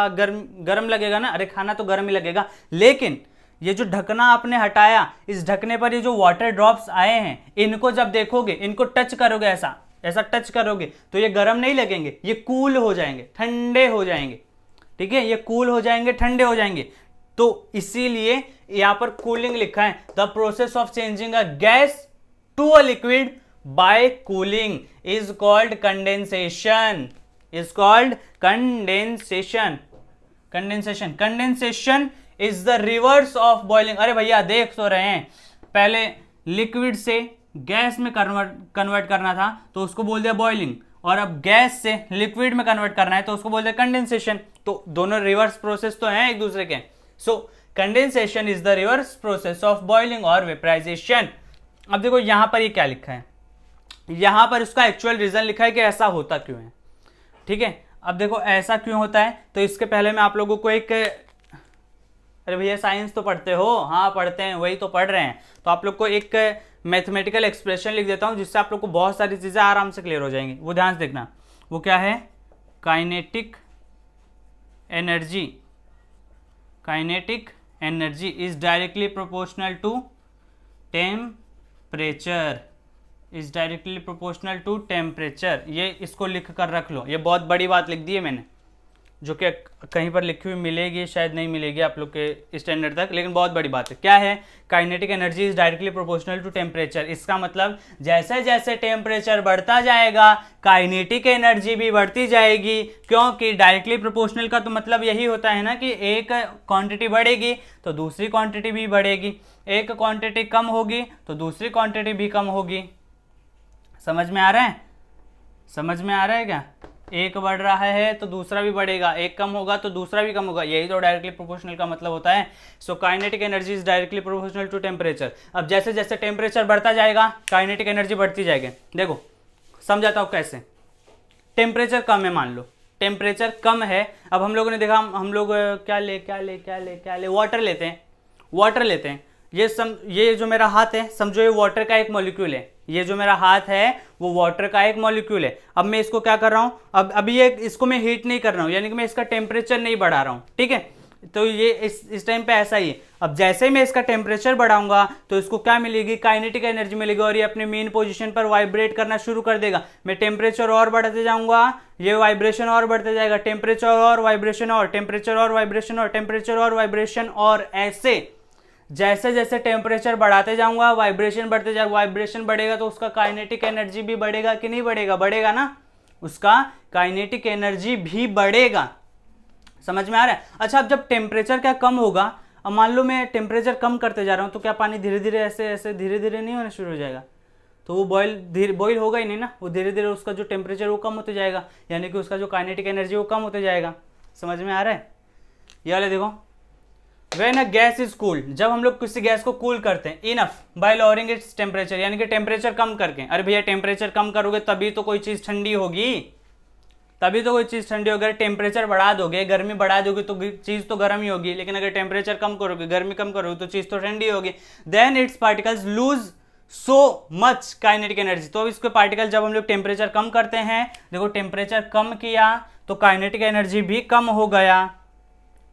गर्म लगेगा ना। अरे खाना तो गर्म ही लगेगा, लेकिन ये जो ढकना आपने हटाया, इस ढकने पर ये जो वाटर ड्रॉप्स आए हैं, इनको जब देखोगे, इनको टच करोगे, ऐसा टच करोगे तो ये गर्म नहीं लगेंगे, ये कूल हो जाएंगे, ठंडे हो जाएंगे। ठीक है, ये कूल हो जाएंगे, ठंडे हो जाएंगे। तो इसीलिए यहां पर कूलिंग लिखा है। The process of changing a gas to a liquid by cooling is called condensation. Condensation is the reverse of boiling. अरे भैया देख तो रहे हैं, पहले लिक्विड से गैस में कन्वर्ट करना था तो उसको बोल दिया बॉइलिंग, और अब गैस से लिक्विड में कन्वर्ट करना है तो उसको बोल दिया कंडेंसेशन। तो दोनों रिवर्स प्रोसेस तो हैं एक दूसरे के। So condensation is the reverse process of boiling और वेपराइजेशन। अब देखो यहां पर ये क्या लिखा है, यहां पर उसका एक्चुअल रीजन लिखा है कि ऐसा होता क्यों है। ठीक है, अब देखो ऐसा क्यों होता है, तो इसके पहले मैं आप लोगों को एक, अरे भैया साइंस तो पढ़ते हो? हाँ पढ़ते हैं, वही तो पढ़ रहे हैं। तो आप लोग को एक मैथमेटिकल एक्सप्रेशन लिख देता हूं जिससे आप लोग को बहुत सारी चीजें आराम से क्लियर हो जाएंगी। वो ध्यान से देखना, वो क्या है? Kinetic energy is directly proportional to temperature. ये इसको लिख कर रख लो, ये बहुत बड़ी बात लिख दी है मैंने, जो कि कहीं पर लिखी हुई मिलेगी, शायद नहीं मिलेगी आप लोग के स्टैंडर्ड तक, लेकिन बहुत बड़ी बात है। क्या है? Kinetic energy is directly proportional to temperature. इसका मतलब जैसे जैसे टेम्परेचर बढ़ता जाएगा काइनेटिक एनर्जी भी बढ़ती जाएगी, क्योंकि डायरेक्टली प्रोपोर्शनल का तो मतलब यही होता है ना कि एक क्वांटिटी बढ़ेगी तो दूसरी क्वांटिटी भी बढ़ेगी, एक क्वांटिटी कम होगी तो दूसरी क्वांटिटी भी कम होगी। समझ में आ रहा है क्या? एक बढ़ रहा है तो दूसरा भी बढ़ेगा, एक कम होगा तो दूसरा भी कम होगा, यही तो डायरेक्टली प्रोपोर्शनल का मतलब होता है। So kinetic energy is directly proportional to temperature. अब जैसे जैसे टेम्परेचर बढ़ता जाएगा काइनेटिक एनर्जी बढ़ती जाएगी। देखो समझाता हूँ कैसे। टेम्परेचर कम है, मान लो टेम्परेचर कम है। अब हम लोगों ने देखा, हम लोग क्या ले वाटर लेते हैं। वाटर लेते हैं, ये जो मेरा हाथ है समझो ये वाटर का एक मॉलिक्यूल है, ये जो मेरा हाथ है वो वाटर का एक मॉलिक्यूल है। अब मैं इसको क्या कर रहा हूं, अब अभी ये इसको मैं हीट नहीं कर रहा हूं, यानी कि मैं इसका टेम्परेचर नहीं बढ़ा रहा हूं, ठीक है। तो ये इस टाइम पे ऐसा ही है। अब जैसे ही मैं इसका टेम्परेचर बढ़ाऊंगा तो इसको क्या मिलेगी, काइनेटिक एनर्जी मिलेगी और ये अपने मेन पोजीशन पर वाइब्रेट करना शुरू कर देगा। मैं टेम्परेचर और बढ़ाते जाऊंगा, ये वाइब्रेशन और बढ़ते जाएगा, टेम्परेचर और वाइब्रेशन और, टेम्परेचर और वाइब्रेशन और, टेम्परेचर और वाइब्रेशन और, ऐसे जैसे जैसे टेम्परेचर बढ़ाते जाऊंगा वाइब्रेशन बढ़ते जाएगा, वाइब्रेशन बढ़ेगा तो उसका काइनेटिक एनर्जी भी बढ़ेगा कि नहीं बढ़ेगा, बढ़ेगा ना, उसका काइनेटिक एनर्जी भी बढ़ेगा। समझ में आ रहा है। अच्छा, अब जब टेम्परेचर क्या कम होगा, अब मान लो मैं टेम्परेचर कम करते जा रहा हूं तो क्या पानी धीरे धीरे ऐसे ऐसे धीरे धीरे नहीं होना शुरू हो जाएगा, तो वो बॉयल होगा ही नहीं ना, वो धीरे धीरे उसका जो टेम्परेचर वो कम होते जाएगा, यानी कि उसका जो काइनेटिक एनर्जी वो कम होते जाएगा। समझ में आ रहा है। ये वाले देखो, when a gas is cooled, जब हम लोग किसी गैस को कूल करते हैं, enough by lowering its temperature, यानी कि टेम्परेचर कम करके। अरे भैया टेम्परेचर कम करोगे तभी तो कोई चीज ठंडी होगी, तभी तो कोई चीज ठंडी होगी। अगर टेम्परेचर बढ़ा दोगे, गर्मी बढ़ा दोगे तो चीज तो गर्म ही होगी, लेकिन अगर टेम्परेचर कम करोगे, गर्मी कम करोगे तो चीज तो ठंडी होगी। Then its particles lose so much kinetic energy, तो इसके पार्टिकल जब हम लोग टेम्परेचर कम करते हैं, देखो टेम्परेचर कम किया तो काइनेटिक एनर्जी भी कम हो गया।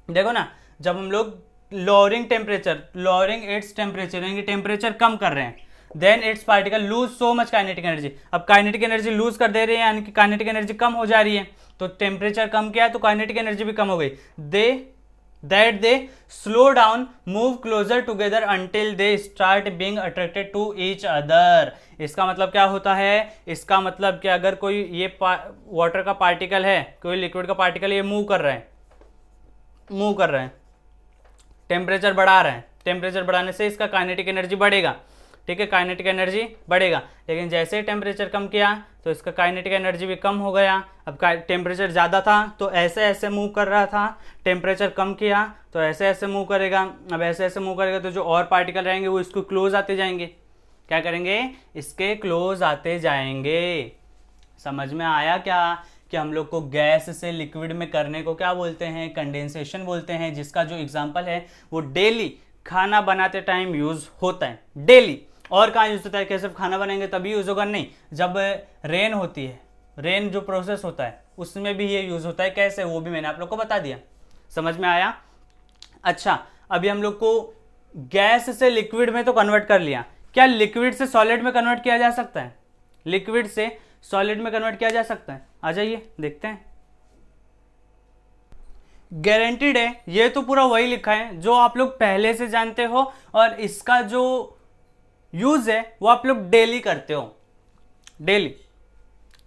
देखो ना, जब हम लोग लॉवरिंग इट्स टेम्परेचर, यानी कि टेम्परेचर कम कर रहे हैं, then its particle lose so much kinetic energy, अब काइनेटिक एनर्जी लूज कर दे रहे हैं, यानी कि काइनेटिक एनर्जी कम हो जा रही है, तो टेम्परेचर कम किया तो काइनेटिक एनर्जी भी कम हो गई। They slow down, move closer together until they start being attracted to each other. इसका मतलब क्या होता है, इसका मतलब कि अगर कोई ये वाटर का पार्टिकल है, कोई लिक्विड का पार्टिकल, ये मूव कर रहे हैं, टेम्परेचर बढ़ा रहे हैं, टेम्परेचर बढ़ाने से इसका काइनेटिक एनर्जी बढ़ेगा, ठीक है, काइनेटिक एनर्जी बढ़ेगा। लेकिन जैसे ही टेम्परेचर कम किया तो इसका काइनेटिक एनर्जी भी कम हो गया। अब टेम्परेचर ज़्यादा था तो ऐसे ऐसे मूव कर रहा था, टेम्परेचर कम किया तो ऐसे ऐसे मूव करेगा। अब ऐसे ऐसे मूव करेगा तो जो और पार्टिकल रहेंगे वो इसको क्लोज आते जाएंगे, क्या करेंगे, इसके क्लोज आते जाएंगे। समझ में आया क्या, कि हम लोग को गैस से लिक्विड में करने को क्या बोलते हैं, कंडेंसेशन बोलते हैं, जिसका जो एग्जाम्पल है वो डेली खाना बनाते टाइम यूज होता है, डेली। और कहाँ यूज होता है, क्या सिर्फ खाना बनाएंगे तभी यूज होगा, नहीं, जब रेन होती है, रेन जो प्रोसेस होता है उसमें भी ये यूज होता है। कैसे, वो भी मैंने आप लोग को बता दिया। समझ में आया। अच्छा, अभी हम लोग को गैस से लिक्विड में तो कन्वर्ट कर लिया, क्या लिक्विड से सॉलिड में कन्वर्ट किया जा सकता है, लिक्विड से सॉलिड में कन्वर्ट किया जा सकता है। आ जाइए देखते हैं। गारंटीड है, ये तो पूरा वही लिखा है जो आप लोग पहले से जानते हो, और इसका जो यूज है वो आप लोग डेली करते हो, डेली।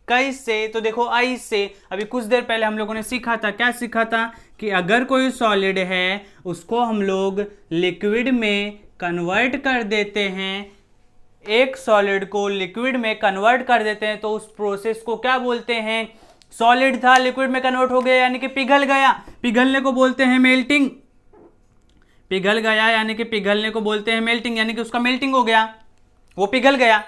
कैसे, तो देखो आई से, अभी कुछ देर पहले हम लोगों ने सीखा था, क्या सीखा था, कि अगर कोई सॉलिड है उसको हम लोग लिक्विड में कन्वर्ट कर देते हैं, एक सॉलिड को लिक्विड में कन्वर्ट कर देते हैं तो उस प्रोसेस को क्या बोलते हैं, सॉलिड था लिक्विड में कन्वर्ट हो गया यानी कि पिघल गया, पिघलने को बोलते हैं मेल्टिंग, पिघल गया यानी कि पिघलने को बोलते हैं मेल्टिंग, यानी कि उसका मेल्टिंग हो गया, वो पिघल गया,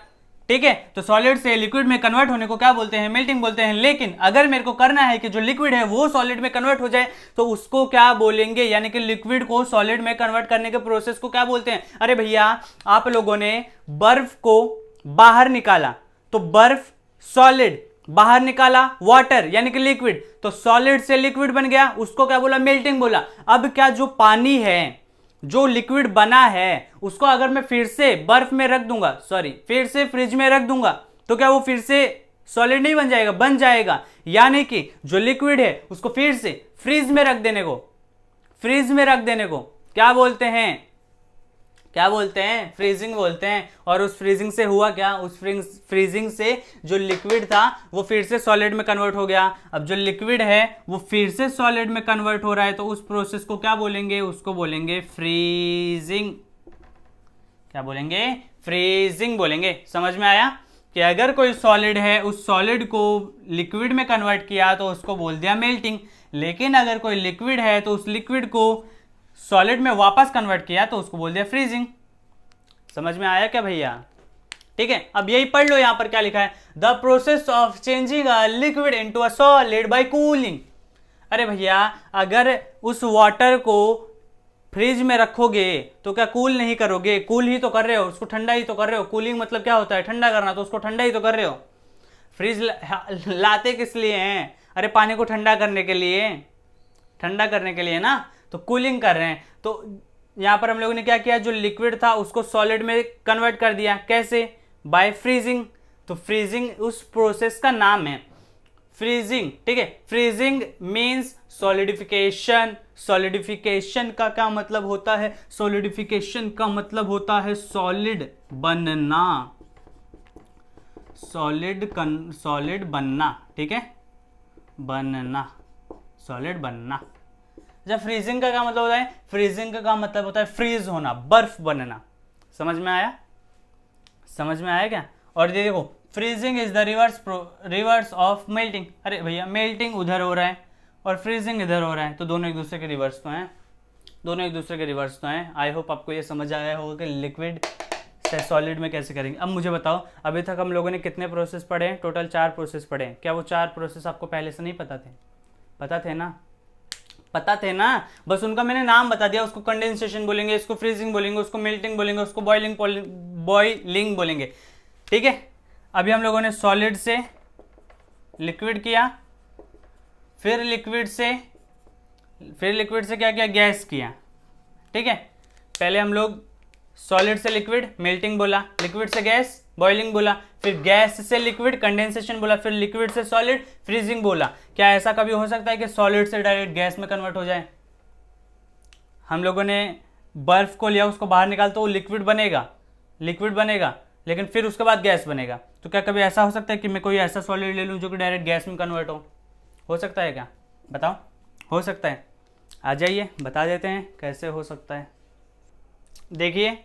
ठीक है। तो सॉलिड से लिक्विड में कन्वर्ट होने को क्या बोलते हैं, मेल्टिंग बोलते हैं। लेकिन अगर मेरे को करना है कि जो लिक्विड है वो सॉलिड में कन्वर्ट हो जाए तो उसको क्या बोलेंगे, यानी कि लिक्विड को सॉलिड में कन्वर्ट करने के प्रोसेस को क्या बोलते हैं। अरे भैया, आप लोगों ने बर्फ को बाहर निकाला तो बर्फ सॉलिड, बाहर निकाला वाटर यानी कि लिक्विड, तो सॉलिड से लिक्विड बन गया, उसको क्या बोला, मेल्टिंग बोला। अब क्या जो पानी है, जो लिक्विड बना है, उसको अगर मैं फिर से बर्फ में रख दूंगा, फिर से फ्रिज में रख दूंगा, तो क्या वो फिर से सॉलिड नहीं बन जाएगा, बन जाएगा। यानी कि जो लिक्विड है उसको फिर से फ्रीज में रख देने को, फ्रीज में रख देने को क्या बोलते हैं, क्या बोलते हैं, फ्रीजिंग बोलते हैं। और उस फ्रीजिंग से हुआ क्या, उस फ्रीजिंग से जो लिक्विड था वो फिर से सॉलिड में कन्वर्ट हो गया। अब जो लिक्विड है वो फिर से सॉलिड में कन्वर्ट हो रहा है, तो उस प्रोसेस को क्या बोलेंगे, उसको बोलेंगे फ्रीजिंग। क्या बोलेंगे, फ्रीजिंग बोलेंगे। समझ में आया कि अगर कोई सॉलिड है, उस सॉलिड को लिक्विड में कन्वर्ट किया तो उसको बोल दिया मेल्टिंग। लेकिन अगर कोई लिक्विड है तो उस लिक्विड को सॉलिड में वापस कन्वर्ट किया तो उसको बोल दिया फ्रीजिंग। समझ में आया क्या भैया, ठीक है। अब यही पढ़ लो, यहां पर क्या लिखा है, the process of changing a liquid into a solid bye cooling. अरे भैया, अगर उस वाटर को फ्रिज में रखोगे तो क्या कूल नहीं करोगे, कूल ही तो कर रहे हो, उसको ठंडा ही तो कर रहे हो। कूलिंग मतलब क्या होता है, ठंडा करना, तो उसको ठंडा ही तो कर रहे हो। फ्रिज लाते किस लिए हैं, अरे पानी को ठंडा करने के लिए, ठंडा करने के लिए ना, तो कूलिंग कर रहे हैं। तो यहां पर हम लोगों ने क्या किया, जो लिक्विड था उसको सॉलिड में कन्वर्ट कर दिया, कैसे, बाय फ्रीजिंग। तो फ्रीजिंग उस प्रोसेस का नाम है, फ्रीजिंग, ठीक है। Freezing means solidification. सॉलिडिफिकेशन का क्या मतलब होता है, सॉलिडिफिकेशन का मतलब होता है सॉलिड बनना, सॉलिड बनना, ठीक है, बनना, सॉलिड बनना। जब फ्रीजिंग का क्या मतलब होता है, फ्रीजिंग का मतलब होता है फ्रीज होना, बर्फ बनना। समझ में आया, समझ में आया क्या। और ये देखो, freezing is the reverse of melting. अरे भैया मेल्टिंग उधर हो रहा है और फ्रीजिंग इधर हो रहा है, तो दोनों एक दूसरे के रिवर्स तो हैं, दोनों एक दूसरे के रिवर्स तो हैं। आई होप आपको ये समझ आया होगा कि लिक्विड से सॉलिड में कैसे करेंगे। अब मुझे बताओ, अभी तक हम लोगों ने कितने प्रोसेस पढ़े हैं, टोटल 4 प्रोसेस पढ़े हैं। क्या वो 4 प्रोसेस आपको पहले से नहीं पता थे, पता थे ना, पता थे ना, बस उनका मैंने नाम बता दिया। उसको कंडेंसेशन बोलेंगे, इसको फ्रीजिंग बोलेंगे, उसको मेल्टिंग बोलेंगे, उसको बॉइलिंग बोलेंगे, ठीक है। अभी हम लोगों ने सॉलिड से लिक्विड किया, फिर लिक्विड से क्या किया, गैस किया, ठीक है। पहले हम लोग सॉलिड से लिक्विड मेल्टिंग बोला, लिक्विड से गैस बॉइलिंग बोला, फिर गैस से लिक्विड कंडेंसेशन बोला, फिर लिक्विड से सॉलिड फ्रीजिंग बोला। क्या ऐसा कभी हो सकता है कि सॉलिड से डायरेक्ट गैस में कन्वर्ट हो जाए। हम लोगों ने बर्फ को लिया, उसको बाहर निकाल तो वो लिक्विड बनेगा, लेकिन फिर उसके बाद गैस बनेगा। तो क्या कभी ऐसा हो सकता है कि मैं कोई ऐसा सॉलिड ले लूं जो कि डायरेक्ट गैस में कन्वर्ट हो सकता है क्या, बताओ, हो सकता है। आ जाइए बता देते हैं कैसे हो सकता है। देखिए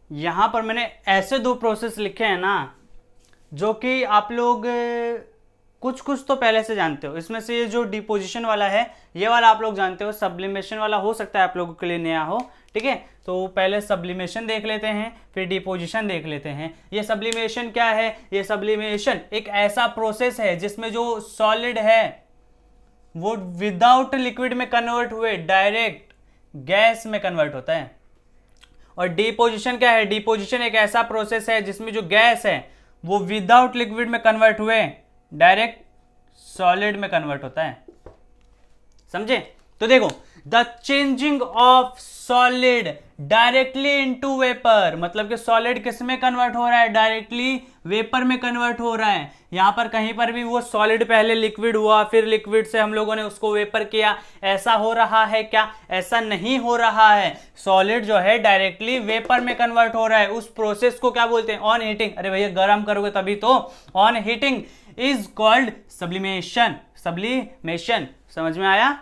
यहां पर मैंने ऐसे 2 प्रोसेस लिखे हैं ना, जो कि आप लोग कुछ तो पहले से जानते हो। इसमें से ये जो डिपोजिशन वाला है, ये वाला आप लोग जानते हो। सब्लिमेशन वाला हो सकता है आप लोगों के लिए नया हो, ठीक है। तो पहले सब्लिमेशन देख लेते हैं, फिर डिपोजिशन देख लेते हैं। ये सब्लिमेशन क्या है, ये सब्लिमेशन एक ऐसा प्रोसेस है जिसमें जो सॉलिड है वो विदाउट लिक्विड में कन्वर्ट हुए डायरेक्ट गैस में कन्वर्ट होता है। और डिपोजिशन क्या है, डिपोजिशन एक ऐसा प्रोसेस है जिसमें जो गैस है वो विदाउट लिक्विड में कन्वर्ट हुए डायरेक्ट सॉलिड में कन्वर्ट होता है, समझे। तो देखो, the changing of solid directly into vapour, मतलब कि सॉलिड किस में कन्वर्ट हो रहा है, डायरेक्टली वेपर में कन्वर्ट हो रहा है। यहां पर कहीं पर भी वो सॉलिड पहले लिक्विड हुआ, फिर लिक्विड से हम लोगों ने उसको वेपर किया, ऐसा हो रहा है क्या, ऐसा नहीं हो रहा है। सॉलिड जो है डायरेक्टली वेपर में कन्वर्ट हो रहा है। उस प्रोसेस को क्या बोलते हैं, ऑन हीटिंग। अरे भैया गर्म करोगे तभी तो, on heating is called sublimation. Sublimation समझ में आया,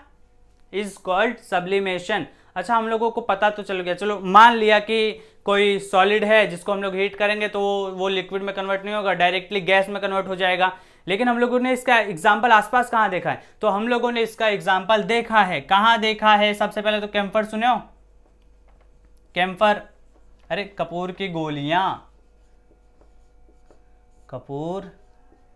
इज कॉल्ड सब्लिमेशन। अच्छा हम लोगों को पता तो चल गया, चलो मान लिया कि कोई सॉलिड है जिसको हम लोग हीट करेंगे तो वो लिक्विड में कन्वर्ट नहीं होगा, डायरेक्टली गैस में कन्वर्ट हो जाएगा। लेकिन हम लोगों ने इसका एग्जांपल आसपास कहाँ देखा है, तो हम लोगों ने इसका एग्जांपल देखा है, कहाँ देखा है, सबसे पहले तो कैम्फर सुने हो, कैम्फर, अरे कपूर की गोलियां, कपूर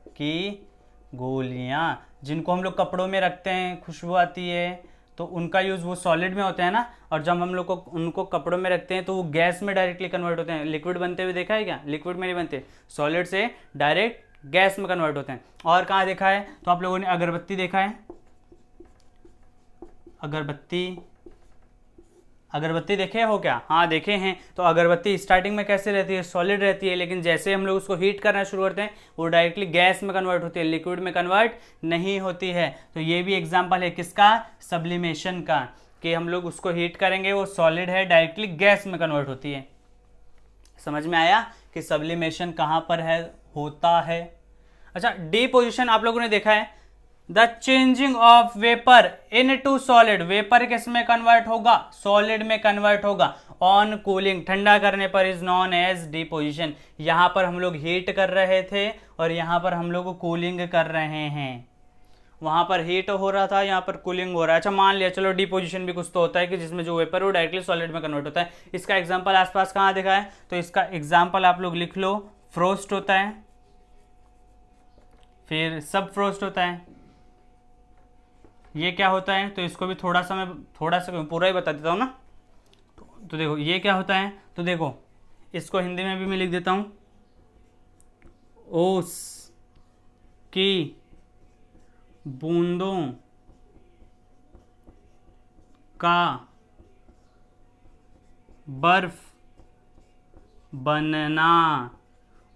की गोलियां जिनको हम लोग कपड़ों में रखते हैं, खुशबू आती है, तो उनका यूज़ वो सॉलिड में होता है ना। और जब हम लोग को उनको कपड़ों में रखते हैं तो वो गैस में डायरेक्टली कन्वर्ट होते हैं। लिक्विड बनते हुए देखा है क्या, लिक्विड में नहीं बनते, सॉलिड से डायरेक्ट गैस में कन्वर्ट होते हैं। और कहाँ देखा है, तो आप लोगों ने अगरबत्ती देखा है, अगरबत्ती देखे हो क्या, हाँ देखे हैं। तो अगरबत्ती स्टार्टिंग में कैसे रहती है, सॉलिड रहती है, लेकिन जैसे हम लोग उसको हीट करना शुरू करते हैं वो डायरेक्टली गैस में कन्वर्ट होती है, लिक्विड में कन्वर्ट नहीं होती है। तो ये भी एग्जांपल है किसका, सब्लिमेशन का, कि हम लोग उसको हीट करेंगे वो सॉलिड है डायरेक्टली गैस में कन्वर्ट होती है। समझ में आया कि सब्लिमेशन कहाँ पर है, होता है। अच्छा डिपोजिशन आप लोगों ने देखा है, the changing of vapour into solid, vapour किस में कन्वर्ट होगा, सॉलिड में कन्वर्ट होगा ऑन कूलिंग, ठंडा करने पर, इज नॉन एज डिपोजिशन। यहां पर हम लोग हीट कर रहे थे और यहां पर हम लोग कूलिंग कर रहे हैं, वहां पर हीट हो रहा था, यहाँ पर कूलिंग हो रहा है। अच्छा मान लिया चलो डिपोजिशन भी कुछ तो होता है कि जिसमें जो वेपर वो डायरेक्टली सॉलिड में कन्वर्ट होता है। इसका एग्जांपल आसपास कहाँ देखा है, तो इसका एग्जांपल आप लोग लिख लो, फ्रोस्ट होता है, फिर सब फ्रोस्ट होता है। ये क्या होता है, तो इसको भी थोड़ा सा मैं पूरा ही बता देता हूँ ना। तो देखो ये क्या होता है, तो देखो इसको हिंदी में भी मैं लिख देता हूं, ओस की बूंदों का बर्फ बनना,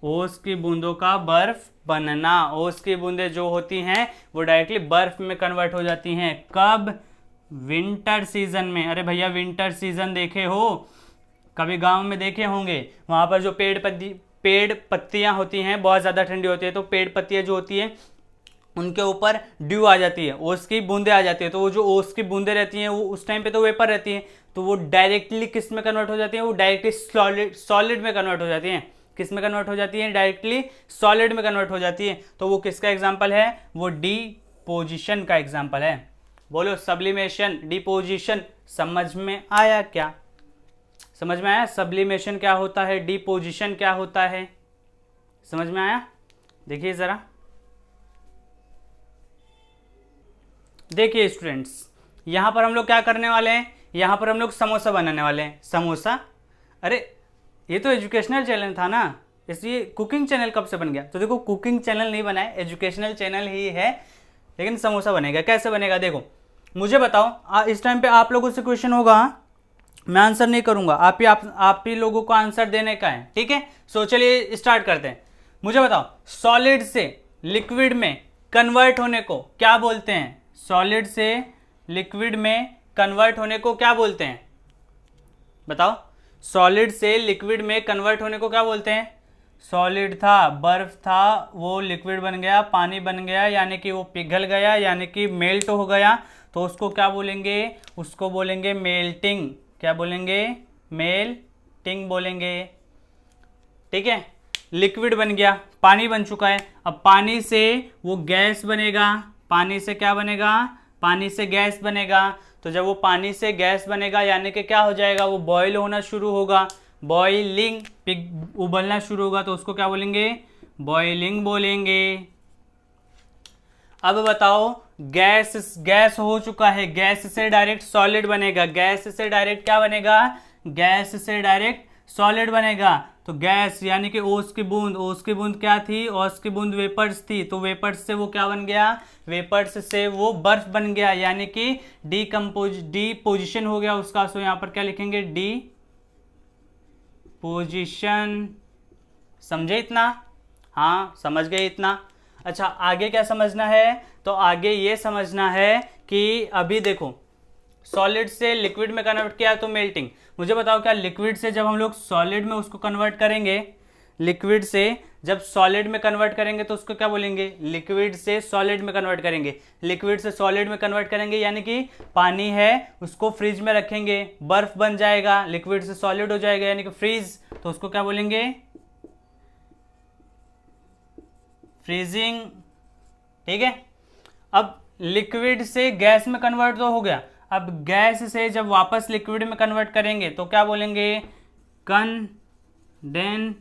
ओस की बूंदों का बर्फ बनना। ओस की बूंदें जो होती हैं वो डायरेक्टली बर्फ में कन्वर्ट हो जाती हैं। कब? विंटर सीजन में। अरे भैया विंटर सीजन देखे हो, कभी गांव में देखे होंगे, वहां पर जो पेड़ पत्तियां होती हैं बहुत ज़्यादा ठंडी होती है, तो पेड़ पत्तियां जो होती है उनके ऊपर ड्यू आ जाती है, ओस की बूंदें आ जाती है, तो वो जो ओस की बूंदें रहती हैं वो उस टाइम पे तो वेपर रहती हैं, तो वो डायरेक्टली किस में कन्वर्ट हो जाती है, वो डायरेक्टली सॉलिड में कन्वर्ट हो जाती हैं। किस में कन्वर्ट हो जाती है? डायरेक्टली सॉलिड में कन्वर्ट हो जाती है। तो वो किसका एग्जाम्पल है? वो डिपोजिशन का एग्जाम्पल है। बोलो सब्लिमेशन, डिपोजिशन, समझ में आया क्या? समझ में आया सब्लिमेशन क्या होता है, डिपोजिशन क्या होता है? समझ में आया? देखिए जरा, देखिए स्टूडेंट्स, यहां पर हम लोग क्या करने वाले हैं, यहां पर हम लोग समोसा बनाने वाले हैं। समोसा, अरे ये तो एजुकेशनल चैनल था ना, इसलिए कुकिंग चैनल कब से बन गया? तो देखो कुकिंग चैनल नहीं बना है, एजुकेशनल चैनल ही है, लेकिन समोसा बनेगा। कैसे बनेगा देखो, मुझे बताओ, इस टाइम पे आप लोगों से क्वेश्चन होगा, मैं आंसर नहीं करूंगा, आप ही लोगों को आंसर देने का है, ठीक है? सो चलिए स्टार्ट करते हैं। मुझे बताओ, सॉलिड से लिक्विड में कन्वर्ट होने को क्या बोलते हैं? सॉलिड से लिक्विड में कन्वर्ट होने को क्या बोलते हैं? बताओ, सॉलिड से लिक्विड में कन्वर्ट होने को क्या बोलते हैं? सॉलिड था, बर्फ था, वो लिक्विड बन गया, पानी बन गया, यानी कि वो पिघल गया, यानी कि मेल्ट हो गया, तो उसको क्या बोलेंगे? उसको बोलेंगे मेल्टिंग। क्या बोलेंगे? मेल्टिंग बोलेंगे, ठीक है? लिक्विड बन गया, पानी बन चुका है, अब पानी से वो गैस बनेगा। पानी से क्या बनेगा? पानी से गैस बनेगा। तो जब वो पानी से गैस बनेगा यानी कि क्या हो जाएगा? वो बॉयल होना शुरू होगा, बॉइलिंग, उबलना शुरू होगा, तो उसको क्या बोलेंगे? बॉइलिंग बोलेंगे। अब बताओ, गैस हो चुका है, गैस से डायरेक्ट सॉलिड बनेगा। गैस से डायरेक्ट क्या बनेगा? गैस से डायरेक्ट सॉलिड बनेगा। तो गैस यानी कि ओस की बूंद, ओस की बूंद क्या थी? ओस की बूंद वेपर्स थी, तो वेपर्स से वो क्या बन गया? वेपर्स से वो बर्फ बन गया, यानी कि डिपोजिशन हो गया उसका। सो यहां पर क्या लिखेंगे? डिपोजिशन। समझे इतना? हाँ समझ गए इतना? अच्छा, आगे क्या समझना है? तो आगे ये समझना है कि अभी देखो, सॉलिड से लिक्विड में कन्वर्ट किया तो मेल्टिंग। मुझे बताओ, क्या लिक्विड से जब हम लोग सॉलिड में उसको कन्वर्ट करेंगे, लिक्विड से जब सॉलिड में कन्वर्ट करेंगे तो उसको क्या बोलेंगे? लिक्विड से सॉलिड में कन्वर्ट करेंगे। लिक्विड से सॉलिड में कन्वर्ट करेंगे यानी कि पानी है उसको फ्रिज में रखेंगे, बर्फ बन जाएगा, लिक्विड से सॉलिड हो जाएगा यानी कि फ्रीज, तो उसको क्या बोलेंगे? फ्रीजिंग, ठीक है? अब लिक्विड से गैस में कन्वर्ट तो हो गया, अब गैस से जब वापस लिक्विड में कन्वर्ट करेंगे तो क्या बोलेंगे? कंडेंसेशन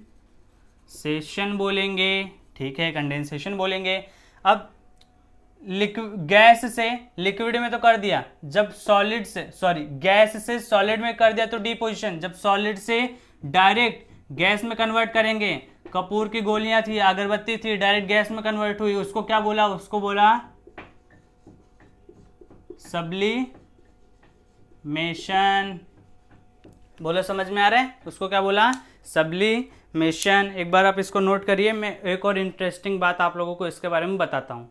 बोलेंगे, ठीक है? कंडेंसेशन बोलेंगे। अब गैस से लिक्विड में तो कर दिया, जब सॉलिड से, सॉरी, गैस से सॉलिड में कर दिया तो डिपोजिशन। जब सॉलिड से डायरेक्ट गैस में कन्वर्ट करेंगे, कपूर की गोलियां थी, अगरबत्ती थी, डायरेक्ट गैस में कन्वर्ट हुई, उसको क्या बोला? उसको बोला सब्लिमेशन। बोलो समझ में आ रहा है? उसको क्या बोला? सब्लिमेशन। एक बार आप इसको नोट करिए, मैं एक और इंटरेस्टिंग बात आप लोगों को इसके बारे में बताता हूँ।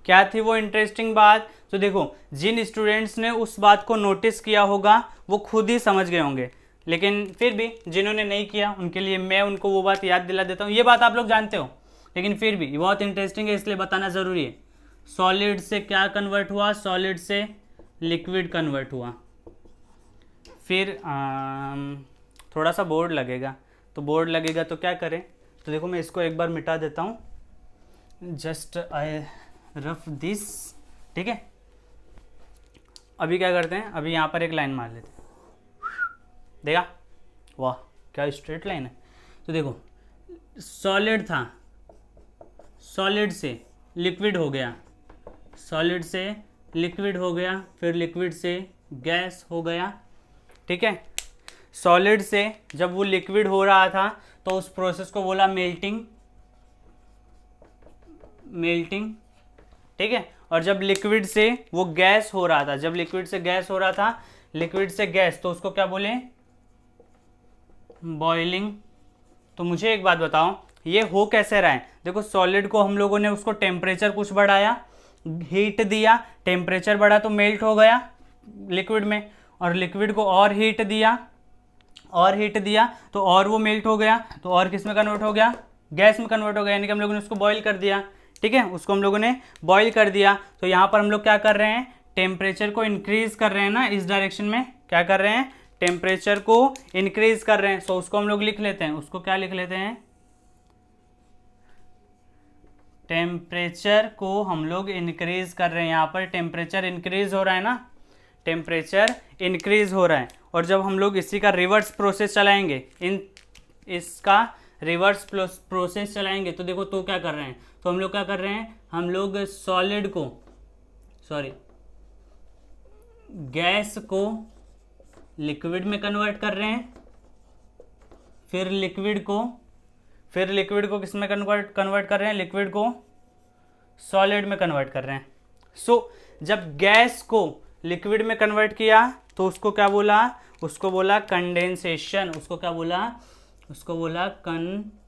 क्या थी वो इंटरेस्टिंग बात? तो देखो, जिन स्टूडेंट्स ने उस बात को नोटिस किया होगा वो खुद ही समझ गए होंगे, लेकिन फिर भी जिन्होंने नहीं किया उनके लिए मैं उनको वो बात याद दिला देता हूँ। ये बात आप लोग जानते हो, लेकिन फिर भी बहुत इंटरेस्टिंग है इसलिए बताना ज़रूरी है। सॉलिड से क्या कन्वर्ट हुआ? सॉलिड से लिक्विड कन्वर्ट हुआ। फिर थोड़ा सा बोर्ड लगेगा, तो बोर्ड लगेगा तो क्या करें? तो देखो मैं इसको एक बार मिटा देता हूँ, जस्ट आई रफ दिस, ठीक है? अभी क्या करते हैं, अभी यहाँ पर एक लाइन मार लेते हैं, देखा? वाह क्या स्ट्रेट लाइन है। तो देखो, सॉलिड था, सॉलिड से लिक्विड हो गया, सॉलिड से लिक्विड हो गया, फिर लिक्विड से गैस हो गया, ठीक है? सॉलिड से जब वो लिक्विड हो रहा था तो उस प्रोसेस को बोला मेल्टिंग, मेल्टिंग, ठीक है। और जब लिक्विड से वो गैस हो रहा था, जब लिक्विड से गैस हो रहा था, लिक्विड से गैस, तो उसको क्या बोले, बॉइलिंग। तो मुझे एक बात बताओ, ये हो कैसे रहा है? देखो सॉलिड को हम लोगों ने उसको टेम्परेचर कुछ बढ़ाया, हीट दिया, टेम्परेचर बढ़ा तो मेल्ट हो गया लिक्विड में, और लिक्विड को और हीट दिया, और हीट दिया तो और वो मेल्ट हो गया, तो और किस में कन्वर्ट हो गया, गैस में कन्वर्ट हो गया, यानी कि हम लोगों ने उसको बॉईल कर दिया, ठीक है, उसको हम लोगों ने बॉईल कर दिया। तो यहाँ पर हम लोग क्या कर रहे हैं, टेम्परेचर को इंक्रीज कर रहे हैं ना, इस डायरेक्शन में क्या कर रहे हैं, टेम्परेचर को इंक्रीज कर रहे हैं। सो उसको हम लोग लिख लेते हैं, उसको क्या लिख लेते हैं, टेम्परेचर को हम लोग इंक्रीज कर रहे हैं। यहाँ पर टेम्परेचर इंक्रीज हो रहा है ना, टेम्परेचर इंक्रीज हो रहा है। और जब हम लोग इसी का रिवर्स प्रोसेस चलाएंगे, इसका रिवर्स प्रोसेस चलाएंगे, तो देखो तो क्या कर रहे हैं, तो हम लोग क्या कर रहे हैं, हम लोग सॉलिड को, सॉरी, गैस को लिक्विड में कन्वर्ट कर रहे हैं, फिर लिक्विड को किस में कन्वर्ट कर रहे हैं, लिक्विड को सॉलिड में कन्वर्ट कर रहे हैं। सो जब गैस को लिक्विड में कन्वर्ट किया तो उसको क्या बोला, उसको बोला कंडेंसेशन, उसको क्या बोला, उसको बोला कंडेंसेशन।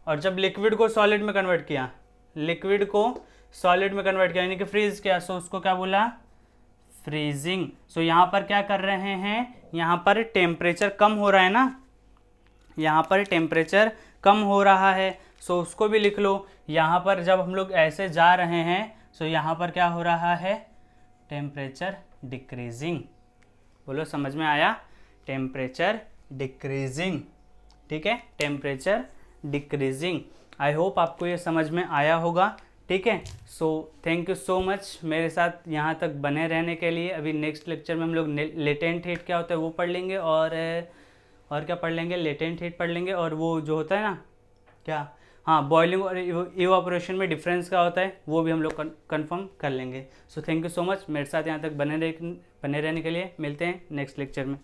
और जब लिक्विड को सॉलिड में कन्वर्ट किया, लिक्विड को सॉलिड में कन्वर्ट किया यानी कि फ्रीज किया, सो उसको क्या बोला, फ्रीजिंग। सो यहाँ पर क्या कर रहे हैं, यहाँ पर टेम्परेचर कम हो रहा है ना, यहाँ पर टेम्परेचर कम हो रहा है, सो उसको भी लिख लो। यहाँ पर जब हम लोग ऐसे जा रहे हैं, सो यहाँ पर क्या हो रहा है, टेम्परेचर डिक्रीजिंग। बोलो समझ में आया, टेम्परेचर डिक्रीजिंग, ठीक है, टेम्परेचर डिक्रीजिंग। आई होप आपको ये समझ में आया होगा, ठीक है। So thank you so much मेरे साथ यहाँ तक बने रहने के लिए। अभी नेक्स्ट लेक्चर में हम लोग लेटेंट हीट क्या होता है वो पढ़ लेंगे, और क्या पढ़ लेंगे, लेटेंट हीट पढ़ लेंगे, और वो जो होता है ना क्या, हाँ, बॉइलिंग और इवापोरेशन में डिफरेंस क्या होता है वो भी हम लोग कंफर्म कर लेंगे। So thank you so much मेरे साथ यहाँ तक बने रहने के लिए। मिलते हैं नेक्स्ट लेक्चर में।